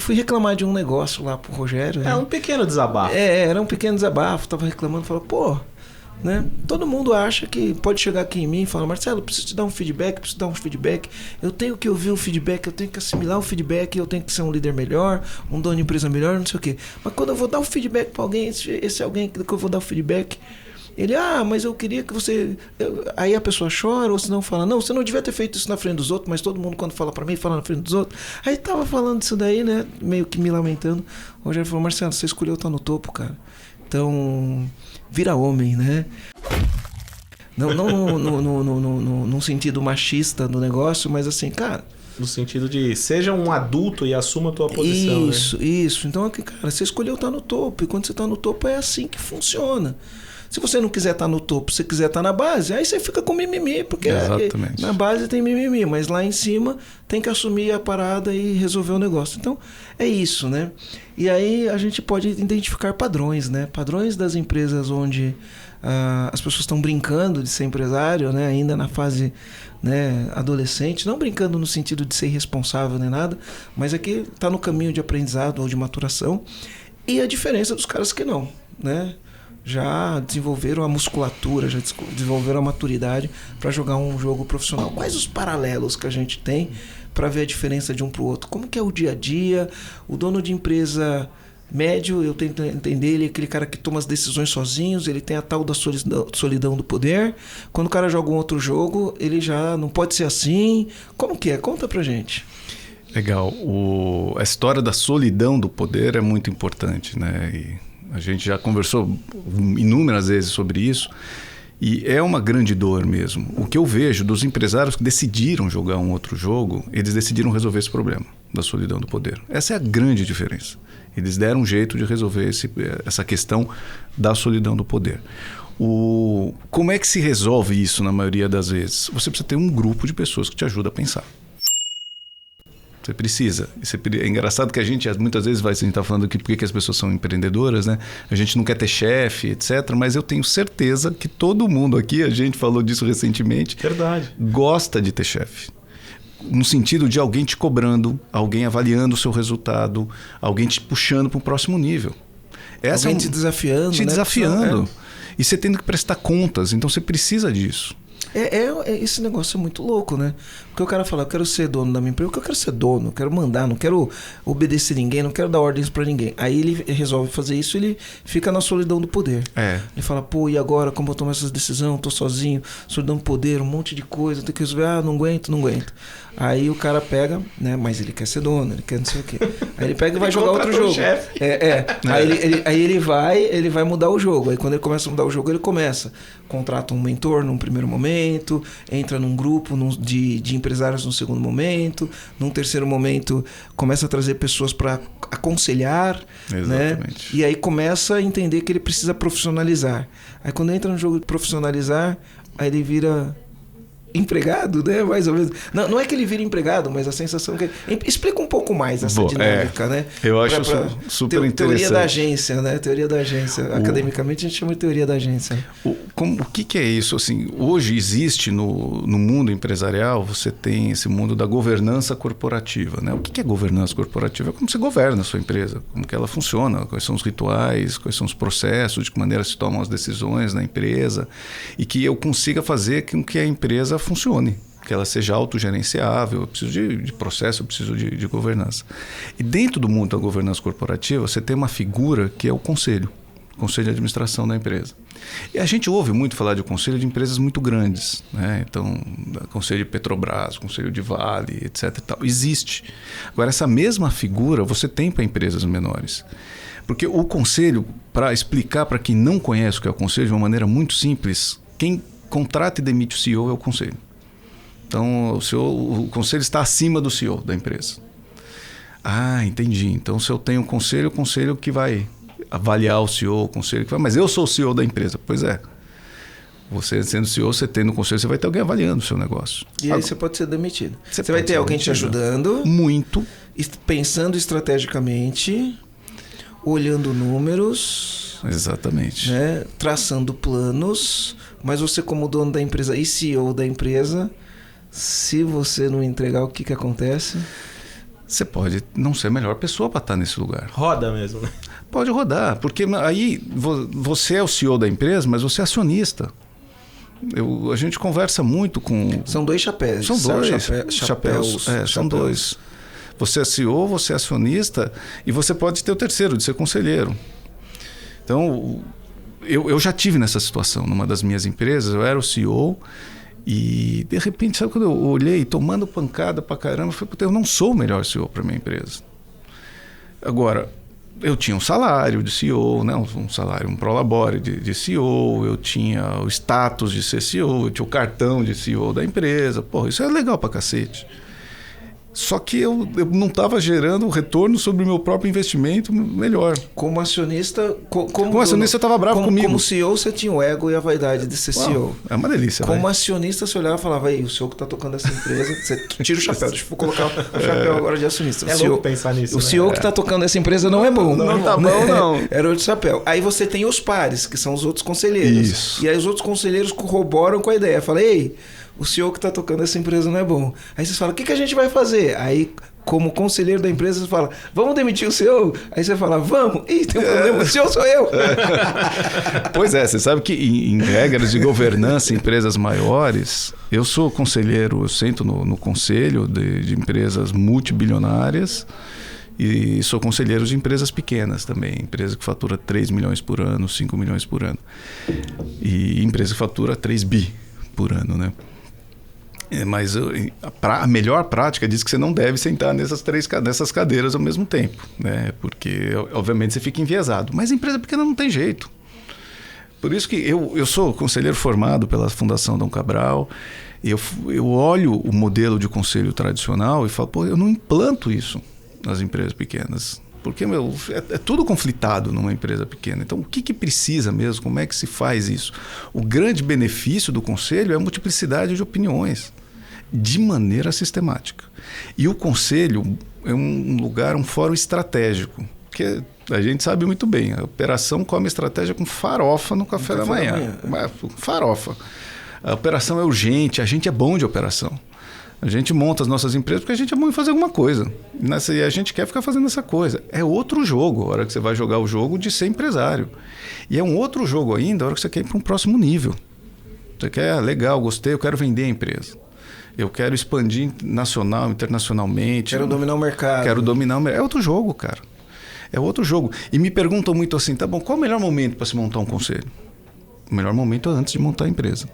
fui reclamar de um negócio lá pro Rogério. É um pequeno desabafo. Era um pequeno desabafo. Tava reclamando, falou, pô, né? Todo mundo acha que pode chegar aqui em mim e falar, Marcelo, preciso te dar um feedback, eu tenho que ouvir um feedback, eu tenho que assimilar um feedback, eu tenho que ser um líder melhor, um dono de empresa melhor, não sei o quê. Mas quando eu vou dar um feedback para alguém, esse alguém que eu vou dar o feedback, ele, mas eu queria que você... Aí a pessoa chora, ou senão fala, não, você não devia ter feito isso na frente dos outros, mas todo mundo quando fala para mim, fala na frente dos outros. Aí tava falando disso daí, né, meio que me lamentando. O Rogério falou, Marcelo, você escolheu estar no topo, cara. Então, vira homem, né? Não num sentido machista do negócio, mas assim, cara... No sentido de, seja um adulto e assuma a tua posição. Isso. Então, cara, você escolheu estar no topo. E quando você está no topo, é assim que funciona. Se você não quiser estar no topo, se você quiser estar na base, aí você fica com mimimi, porque na base tem mimimi, mas lá em cima tem que assumir a parada e resolver o negócio. Então, é isso, né? E aí a gente pode identificar padrões, né? Padrões das empresas onde as pessoas estão brincando de ser empresário, né? Ainda na fase, né, adolescente, não brincando no sentido de ser irresponsável nem nada, mas aqui está no caminho de aprendizado ou de maturação. E a diferença dos caras que não, né? Já desenvolveram a musculatura, já desenvolveram a maturidade para jogar um jogo profissional. Quais os paralelos que a gente tem para ver a diferença de um para o outro? Como que é o dia a dia? O dono de empresa médio, eu tento entender, ele é aquele cara que toma as decisões sozinhos, ele tem a tal da solidão do poder. Quando o cara joga um outro jogo, ele já não pode ser assim. Como que é? Conta pra gente. Legal. A história da solidão do poder é muito importante, né? E a gente já conversou inúmeras vezes sobre isso e é uma grande dor mesmo. O que eu vejo dos empresários que decidiram jogar um outro jogo, eles decidiram resolver esse problema da solidão do poder. Essa é a grande diferença. Eles deram um jeito de resolver essa questão da solidão do poder. Como é que se resolve isso na maioria das vezes? Você precisa ter um grupo de pessoas que te ajuda a pensar. Você precisa. É engraçado que a gente muitas vezes a gente está falando aqui por que as pessoas são empreendedoras, né? A gente não quer ter chefe, etc. Mas eu tenho certeza que todo mundo aqui, a gente falou disso recentemente, verdade, gosta de ter chefe. No sentido de alguém te cobrando, alguém avaliando o seu resultado, alguém te puxando para um próximo nível. Alguém te desafiando. Te desafiando. E você tendo que prestar contas. Então você precisa disso. Esse negócio é muito louco, né? Porque o cara fala, eu quero ser dono da minha empresa, eu quero ser dono, eu quero mandar, não quero obedecer ninguém, não quero dar ordens pra ninguém. Aí ele resolve fazer isso, ele fica na solidão do poder. Ele fala, pô, e agora como eu tomo essas decisões, tô sozinho, solidão do poder, um monte de coisa, tem que resolver, não aguento. Aí o cara pega, né? Mas ele quer ser dono, ele quer não sei o quê. Aí ele pega e vai jogar outro jogo. Aí ele vai mudar o jogo. Aí quando ele começa a mudar o jogo, ele contrata um mentor num primeiro momento, entra num grupo de empresários num segundo momento, num terceiro momento começa a trazer pessoas para aconselhar, né? E aí começa a entender que ele precisa profissionalizar. Aí quando entra no jogo de profissionalizar, aí ele vira empregado, né? Mais ou menos. Não é que ele vira empregado, mas a sensação que... Explica um pouco mais essa dinâmica, né? Eu acho super interessante. Teoria da agência, né? Teoria da agência. Academicamente a gente chama de teoria da agência. O que é isso? Assim, hoje existe no mundo empresarial, você tem esse mundo da governança corporativa, né? O que é governança corporativa? É como você governa a sua empresa, como que ela funciona, quais são os rituais, quais são os processos, de que maneira se tomam as decisões na empresa e que eu consiga fazer com que a empresa funcione, que ela seja autogerenciável. Eu preciso de processo, eu preciso de governança. E dentro do mundo da governança corporativa, você tem uma figura que é o conselho de administração da empresa. E a gente ouve muito falar de conselho de empresas muito grandes, né? Então, conselho de Petrobras, conselho de Vale, etc. E tal. Existe. Agora, essa mesma figura você tem para empresas menores. Porque o conselho, para explicar para quem não conhece o que é o conselho de uma maneira muito simples, quem contrata e demite o CEO é o conselho. Então, o conselho está acima do CEO da empresa. Entendi. Então, se eu tenho um conselho, o conselho que vai avaliar o CEO, o conselho que vai... Mas eu sou o CEO da empresa. Pois é. Você sendo CEO, você tendo um conselho, você vai ter alguém avaliando o seu negócio. E aí você pode ser demitido. Você vai ter alguém te ajudando. Muito. Pensando estrategicamente, olhando números. Exatamente. Né? Traçando planos. Mas você, como dono da empresa e CEO da empresa, se você não entregar, o que acontece? você pode não ser a melhor pessoa para estar nesse lugar. Roda mesmo, né? Pode rodar, porque aí você é o CEO da empresa, mas você é acionista. A gente conversa muito com... São dois chapéus. São dois chapéus. São dois. Você é CEO, você é acionista e você pode ter o terceiro, de ser conselheiro. Então, eu já tive nessa situação. Numa das minhas empresas, eu era o CEO e, de repente, sabe quando eu olhei tomando pancada pra caramba, eu falei, eu não sou o melhor CEO para minha empresa. Agora, eu tinha um salário de CEO, né? Um salário, um prolabore de CEO, eu tinha o status de ser CEO, eu tinha o cartão de CEO da empresa. Pô, isso é legal pra cacete. Só que eu não estava gerando retorno sobre o meu próprio investimento melhor. Como acionista... Como acionista, eu estava bravo comigo. Como CEO, você tinha o ego e a vaidade de ser CEO. É uma delícia. Como acionista, você olhava e falava, aí, o CEO que está tocando essa empresa... Você tira o chapéu, deixa eu colocar o chapéu agora de acionista. É louco pensar nisso, o CEO que está tocando essa empresa não é bom. Não tá bom, não. Era outro chapéu. Aí você tem os pares, que são os outros conselheiros. Isso. E aí os outros conselheiros corroboram com a ideia. Fala, ei... O CEO que está tocando essa empresa não é bom. Aí vocês falam, o que a gente vai fazer? Aí, como conselheiro da empresa, você fala, vamos demitir o CEO? Aí você fala, vamos. Ih, tem um problema, o CEO sou eu. Pois é, você sabe que em regras de governança em empresas maiores, eu sou conselheiro, eu sento no conselho de empresas multibilionárias e sou conselheiro de empresas pequenas também, empresa que fatura 3 milhões por ano, 5 milhões por ano. E empresa que fatura 3 bi por ano, né? Mas a melhor prática diz que você não deve sentar nessas cadeiras ao mesmo tempo, né? Porque, obviamente, você fica enviesado. Mas empresa pequena não tem jeito. Por isso que eu sou conselheiro formado pela Fundação Dom Cabral. Eu olho o modelo de conselho tradicional e falo, pô, eu não implanto isso nas empresas pequenas. Porque, é tudo conflitado numa empresa pequena. Então, o que precisa mesmo? Como é que se faz isso? O grande benefício do conselho é a multiplicidade de opiniões, de maneira sistemática. E o conselho é um lugar, um fórum estratégico, que a gente sabe muito bem. A operação come estratégia com farofa no café da manhã. Farofa. A operação é urgente, a gente é bom de operação. A gente monta as nossas empresas porque a gente é bom em fazer alguma coisa. E a gente quer ficar fazendo essa coisa. É outro jogo, a hora que você vai jogar o jogo de ser empresário. E é um outro jogo ainda, a hora que você quer ir para um próximo nível. Você quer, legal, gostei, eu quero vender a empresa. Eu quero expandir nacional, internacionalmente. Quero dominar o mercado. Quero dominar o mercado. É outro jogo, cara. É outro jogo. E me perguntam muito assim, tá bom, qual é o melhor momento para se montar um conselho? O melhor momento é antes de montar a empresa.